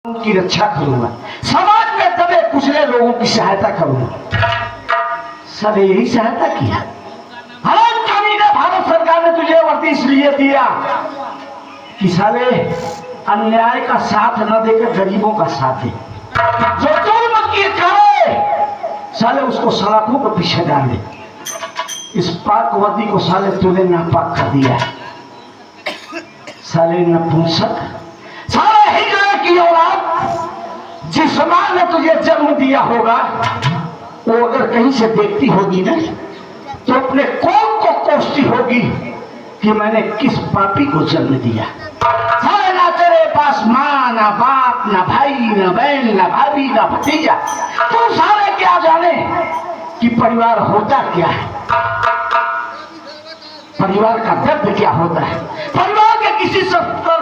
की रक्षा करूंगा, समाज में दबे कुचले लोगों की सहायता करूंगा। सब यही सहायता किया। भारत सरकार ने तुझे वर्दी इसलिए दिया कि साले अन्याय का साथ न देकर गरीबों का साथ दे। जो जुल्म किए करे साले उसको सलाखों के पीछे डाल दे। इस पाक वर्दी को साले तूने नापाक कर दिया। साले नपुंसक, साले हिजड़े की औलाद, जिस मां ने तुझे जन्म दिया होगा वो अगर कहीं से देखती होगी ना तो अपने कौन को कोसती होगी कि मैंने किस पापी को जन्म दिया। साले ना तेरे पास माँ, ना बाप, ना भाई, ना बहन, ना भाभी, ना भतीजा। तू सारे क्या जाने कि परिवार होता क्या है, परिवार का दर्द क्या होता है। परिवार के किसी शख्स पर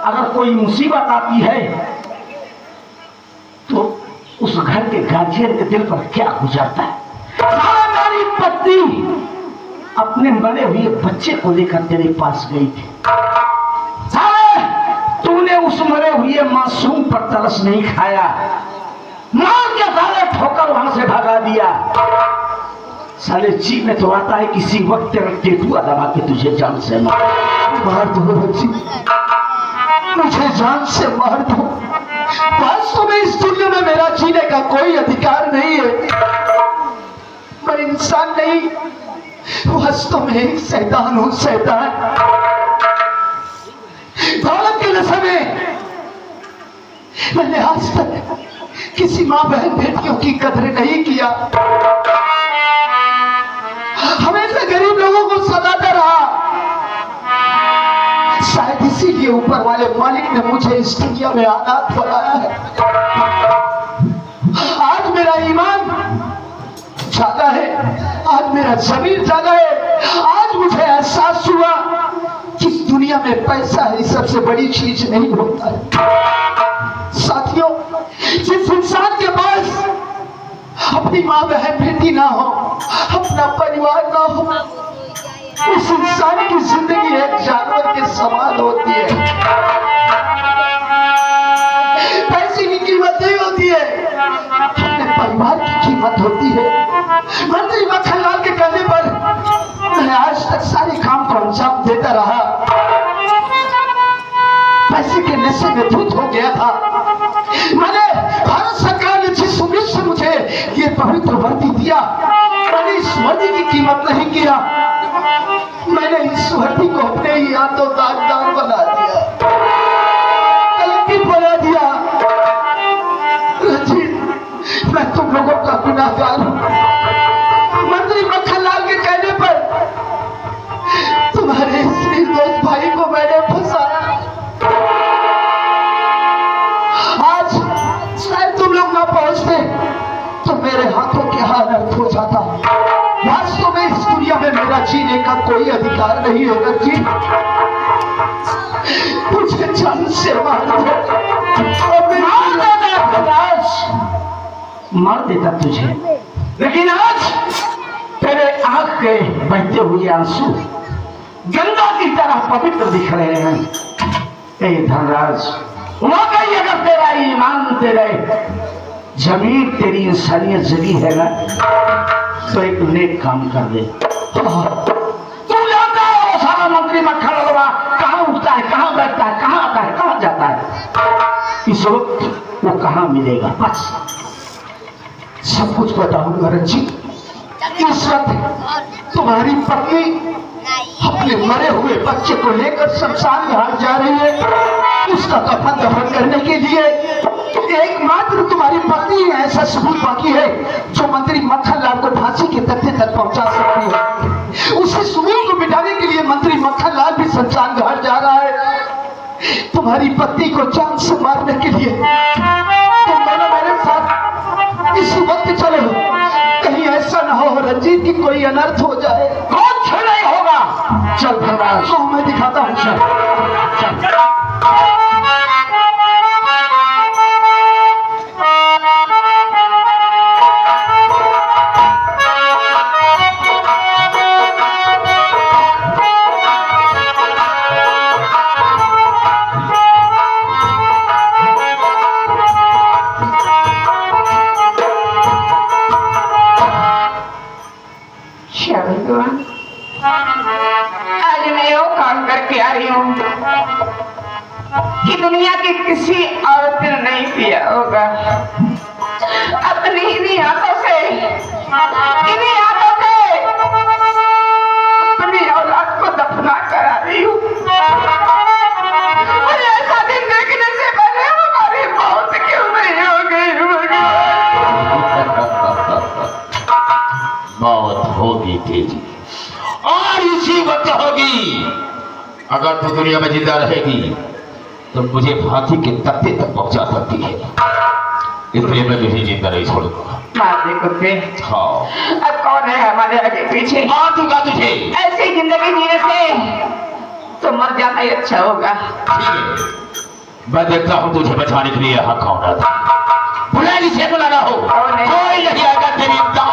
अगर कोई मुसीबत आती है तो उस घर के गार्जियन के दिल पर क्या गुजरता है। मेरी पत्नी अपने मरे हुए बच्चे को लेकर तेरे पास गई थी। तूने उस मरे हुए मासूम पर तरस नहीं खाया, मार के साले ठोकर वहां से भगा दिया। साले जी में तो आता है किसी वक्त तेरा टेटुआ दबा के तुझे जान से मार दो जी, मुझे जान से मार दो। वास्तव में इस दुनिया में मेरा जीने का कोई अधिकार नहीं है। मैं इंसान नहीं, वास्तव में एक शैतान हूं, शैतान। दौलत के नशे में मैंने आज तक किसी माँ बहन बेटियों की कदर नहीं किया। हमेशा गरीब लोगों को सताता रहा। शायद इसीलिए ऊपर वाले मालिक ने मुझे इस दुनिया में अनाथ बनाया है। आज मेरा ईमान जागा है, आज मेरा जमीर जागा है। आज मुझे एहसास हुआ कि इस दुनिया में पैसा ही सबसे बड़ी चीज नहीं होता है। साथियों, जिस इंसान के पास अपनी माँ बहन बेटी ना हो, अपना परिवार ना हो, उस इंसान की जिंदगी एक जानवर के समान होती है। पैसे की कीमत नहीं होती है, अपने परिवार की कीमत होती है। मंत्री मक्खनलाल के कहने पर मैं आज तक सारे काम को अंजाम देता रहा। पैसे के नशे में धुत हो गया था। मैंने भारत सरकार ने जिस उम्मीद से मुझे ये पवित्र वर्दी दिया, मैंने इस वर्दी की कीमत नहीं किया। मैंने इस वर्दी को अपने ही हाथों दागदार बना दिया, कलंकित बना दिया। रंजीत, मैं तुम लोगों का गुनाहगार हूं। मंत्री मक्खनलाल के कहने पर तुम्हारे इस निर्दोष भाई को मैंने फंसाया। आज शायद तुम लोग ना पहुंचते तो मेरे हाथों के हाथ अर्थ हो जाता। वास्तव में इस दुनिया में मेरा जीने का कोई अधिकार नहीं होगा जी। मुझे जान से मार दो, मार देता तुझे, लेकिन आज तेरे आंख के बहते हुए आंसू गंगा की तरह पवित्र दिख रहे हैं। ए धनराज, वाकई अगर तेरा ईमान, तेरे जमीन, तेरी इंसानियत जगी है ना तो एक नेक काम कर दे। तू जानता है वो सारा मंत्री मक्खनलाल कहाँ उठता है, कहाँ बैठता है, कहाँ आता है, कहाँ जाता है। इस वक्त वो कहाँ मिलेगा, बस सब कुछ बताऊंगा। रंजीत, इस वक्त तुम्हारी पत्नी अपने मरे हुए बच्चे को लेकर शमशान घाट जा रही है उसका कफन दफन करने के लिए। एकमात्र तुम्हारी पत्नी ऐसा सबूत बाकी है जो मंत्री मक्खनलाल को फांसी के तख्ते तक पहुंचा सकती है। उसी सबूत को मिटाने के लिए मंत्री मक्खनलाल भी शमशान घाट जा रहा है तुम्हारी पत्नी को जान से मारने के लिए। तुम दोनों मेरे साथ इस वक्त चलो, कहीं ऐसा ना हो रंजीत की कोई अनर्थ हो जाए। कुछ नहीं होगा, चल धनराज, तो मैं दिखाता हूँ। चल चल। किसी औरत ने नहीं दिया होगा। अपनी इन्हीं हाथों से अपनी औलाद को दफना करा रही हूँ। मुझे ऐसा दिन देखने से पहले हमारी मौत क्यों नहीं हो गई? मौत होगी तेजी, और इसी वक्त होगी। अगर तू दुनिया में जिंदा रहेगी तो मुझे फांसी के तख्ते तक पहुंचा सकती है, इसलिए मैं तुझे जिंदा नहीं छोड़ूंगा। मार कुत्ते। हाँ। अब कौन है हमारे आगे पीछे? मार दूंगा तुझे। ऐसी जिंदगी जीने से तो मर जाना ही अच्छा होगा। ठीक है, मैं देखता हूँ तुझे बचाने के लिए यहाँ कौन आता है। बुला जिसे बुलाना हो, कोई नहीं आएगा तेरी इम्दाद।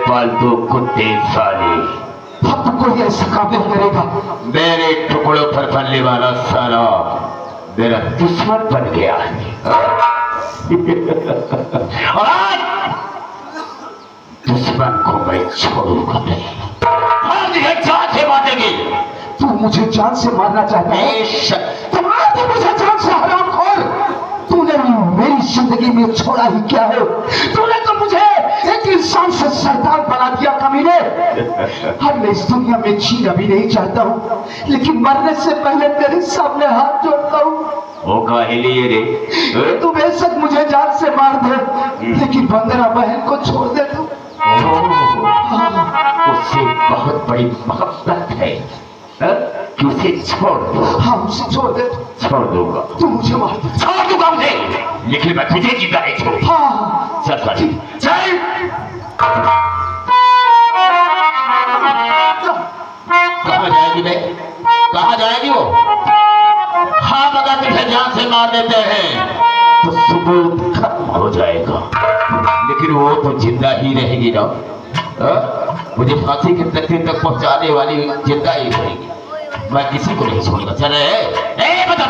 फालतू कुत्ते साले, अब तो कोई ऐसा काबिल करेगा। मेरे टुकड़ों पर फलने वाला साला मेरा दुश्मन बन गया है। और आज दुश्मन को मैं छोड़ूंगा नहीं। हम तुझे जान से मारेंगे। तू मुझे जान से मारना चाहता है? तुम्हारा तो मुझे जान से हरामखोर। तूने मेरी जिंदगी में छोड़ा ही क्या है? तूने तो मुझे एक इंसान से शैतान बना दिया कमीने। हम मैं इस दुनिया में जीना भी नहीं चाहता हूँ, लेकिन मरने से पहले तेरे सामने हाथ जोड़ता हूँ। वो काहे लिए रे? तू बेशक मुझे जान से मार दे, लेकिन वंदना बहन को छोड़ दे तू। उससे बहुत बड़ी मोहब्बत है कि उसे छोड़ दो। हाँ, उसे छोड़ दे। छोड़ दूंगा। तू मुझे मार दे। छोड़ दूंगा मुझे, लेकिन मैं तुझे जिंदा नहीं छोड़ूंगा। हाँ, चल चल चल। कहाँ जाएगी बे? कहाँ जाएगी वो? हाँ, अगर तुझे जान से मार देते हैं तो सबूत खत्म हो जाएगा, लेकिन वो तो जिंदा ही रहेगी ना। मुझे फांसी के तख्ते तक पहुंचाने वाली जिंदा ही रहेगी। मैं किसी को नहीं छोड़ूंगा। चले बता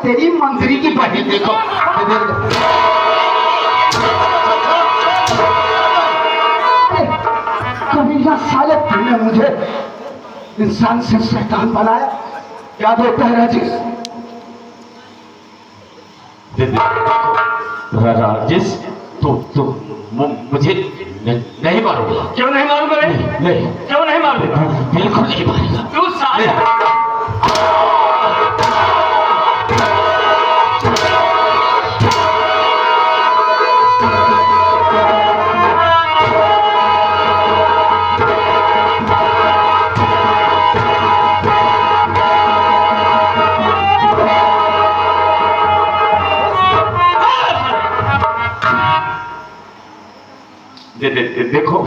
तेरी मंत्री की बहन। देखो कमीना साले, तूने मुझे इंसान से शैतान बनाया। क्या बोलता है राजेश? राजेश तो मुझे नहीं मारोगे? क्यों नहीं मारूंगा? नहीं। क्यों नहीं मारूंगा? बिल्कुल नहीं मारेगा। तू साले देखो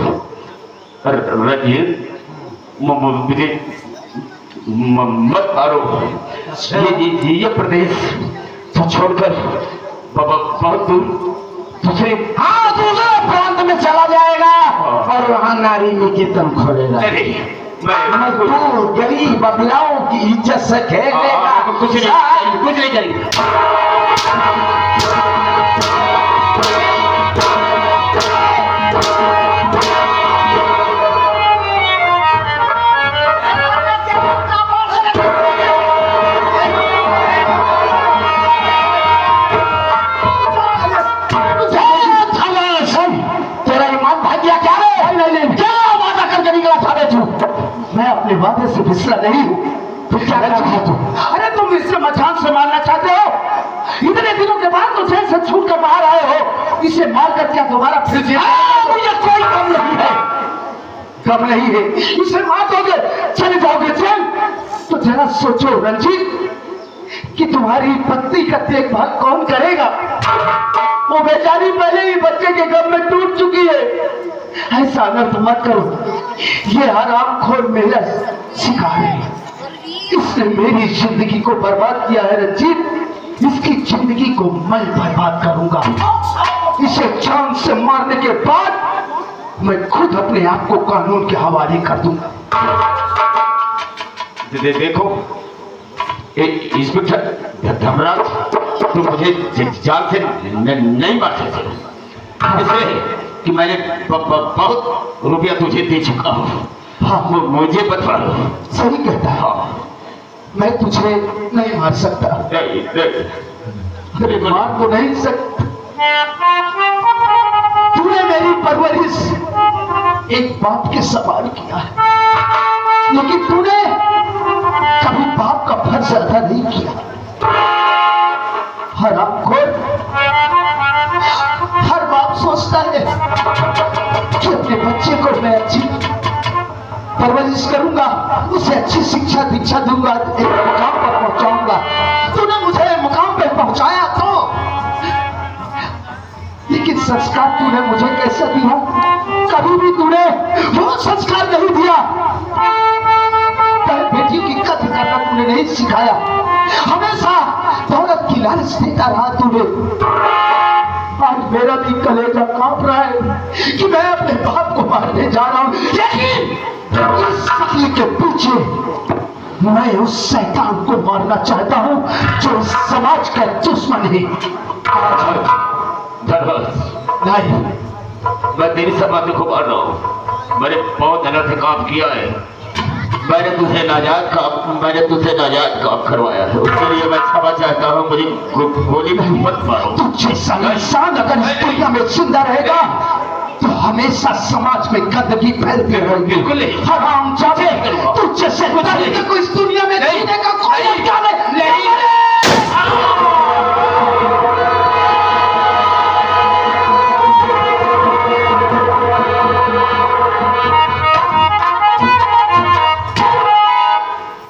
रंजीत, मुझे मत मारो। ये प्रदेश तो छोड़कर बहुत दूर दूसरे प्रांत में चला जाएगा और वहाँ नारी निकेतन खोलेगा। मजदूर गरीब बबलाओं की इज्जत से खेलेगा। कुछ नहीं करेंगे। किया क्या रे? नहीं, क्या वादा करके निकला था बे तू? मैं अपने वादे से फिसला नहीं हूँ। तो क्या कर रहा तू? अरे तुम इसे मचान से मारना चाहते हो? इतने दिनों के बाद तो जेल से छूट कर बाहर आए हो, इसे मारकर क्या दोबारा फिर जेल? मुझे कोई गम नहीं है, गम नहीं है। इसे मार दोगे, चले जाओगे जेल? तो जरा सोचो रंजीत कि तुम्हारी पत्नी का देखभाल कौन करेगा? वो बेचारी पहले ही बच्चे के गम में टूट चुकी है। ऐसा अनर्थ मत करो, ये हरामखोर मेरा शिकार है। इसने मेरी जिंदगी को बर्बाद किया है रंजीत, इसकी जिंदगी को मैं बर्बाद करूंगा। इसे जान से मारने के बाद मैं खुद अपने आप को कानून के हवाले कर दूंगा। देखो इंस्पेक्टर धर्मराज, तुम मुझे जान से नहीं मार सकते, इसलिए कि मैंने बहुत रुपया तुझे दे चुका हूँ। हाँ, मुझे बता दो। सही कहता है। हाँ, मैं तुझे नहीं मार सकता। अरे मार तो नहीं सकता। तूने मेरी परवरिश एक बाप के समान किया है, लेकिन तूने कभी बाप का फर्ज अदा नहीं किया। हर बाप सोचता है कि अपने बच्चे को मैं अच्छी परवरिश करूंगा, उसे अच्छी शिक्षा दीक्षा दूंगा, एक मुकाम पर पहुंचाऊंगा। तूने मुझे मुकाम पर पहुंचाया तो, लेकिन संस्कार तूने मुझे कैसा दिया? कभी भी तूने वो संस्कार नहीं दिया। बेटी की कदर करना तूने नहीं सिखाया, हमेशा दौलत की लालच देता रहा तूने। आज मेरा भी कलेजा कांप रहा है कि मैं अपने बाप को मारने जा रहा हूं, लेकिन इस शक्ल के पीछे मैं उस शैतान को मारना चाहता हूं जो समाज का दुश्मन है। नहीं, मैं तेरी समाज को मार रहा हूँ। मैंने बहुत अनर्थ काम किया है, मैंने तुझे नाजायज काम करवाया है, उसके लिए मैं क्षमा चाहता हूँ। मुझे गोली मत मारो। तुझे इंसान अगर इस दुनिया में जिंदा रहेगा तो हमेशा समाज में गंदगी फैलती रहेगी। बिल्कुल नहीं। हराम जाते, तुझ जैसे गंदगी को इस दुनिया में जीने का कोई अधिकार नहीं।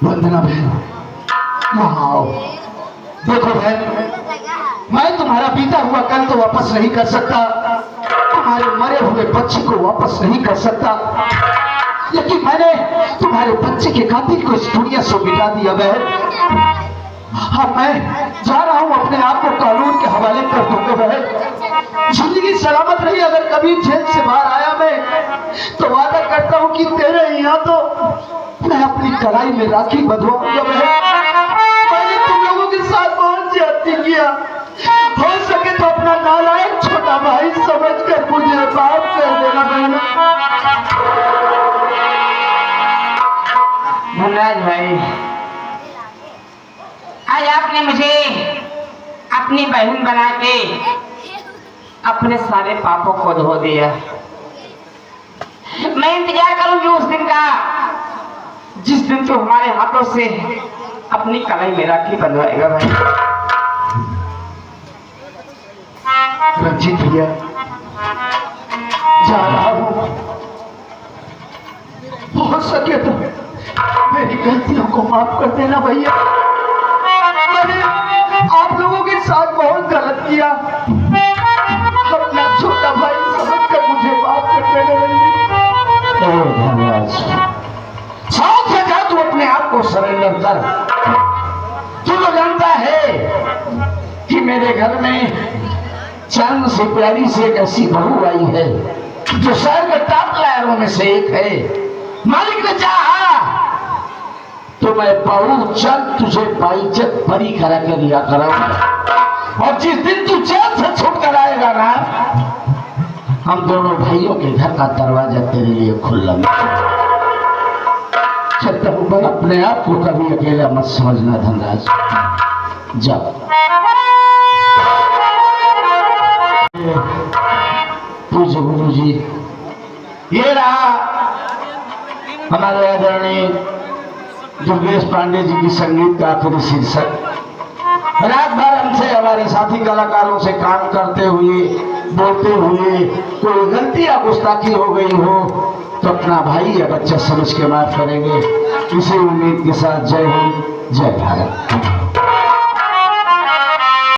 वंदना बहन, यहाँ आओ। देखो बहन, मैं तुम्हारा बीता हुआ कल तो वापस नहीं कर सकता, तुम्हारे मरे हुए बच्चे को वापस नहीं कर सकता, लेकिन मैंने तुम्हारे बच्चे के कातिल को इस दुनिया से मिटा दिया बहन। हाँ, मैं जा रहा हूँ, अपने आप को कानून के हवाले कर दूंगा बहन। जिंदगी सलामत रही। अगर कभी जेल से बाहर आया मैं तो वादा करता हूँ कि तेरे यहाँ तो मैं अपनी कलाई में राखी बंधवाऊंगा बहन। मैंने तुम लोगों के साथ बहुत ज्यादती किया, हो सके तो अपना नालायक छोटा भाई समझकर मुझे माफ कर देना बहन। धनराज भाई, आज आपने मुझे अपनी बहन बना के अपने सारे पापों को धो दिया। मैं इंतजार करूंगी उस दिन का जिस दिन तो हमारे हाथों से अपनी कलाई में राखी बंधवाएगा भाई। रंजीत भैया, जा रहा हूँ, हो सके तो मेरी गलतियों को माफ कर देना भैया। मैंने आप लोगों के साथ बहुत गलत किया, अपना छोटा भाई समझकर मुझे माफ कर देना रंजीत। धन्यवाद। साथ से जा, तू अपने आप को सरेंडर कर। तू तो जानता है कि मेरे घर में चांद से प्यारी से एक ऐसी बहू आई है जो शहर के टॉप लायरों में से एक है। मालिक ने चाहा तो मैं बहू चल तुझे बाइज्जत बरी करा के दिया कराऊंगा, और जिस दिन तू जेल से छूट कर आएगा ना, हम दोनों भाइयों के घर का दरवाजा तेरे लिए खुला। चलता हूँ भाई, अपने आप को कभी अकेला मत समझना धनराज। जा। पूज्य गुरु जी, ये रहा हमारे आदरणीय दुर्गेश पांडे जी की संगीत का आखिरी शीर्षक। रात भर हमसे हमारे साथी कलाकारों से काम करते हुए बोलते हुए कोई गलती या गुस्ताखी हो गई हो तो अपना भाई या बच्चा समझ के माफ करेंगे। इसी उम्मीद के साथ जय हिंद, जय भारत।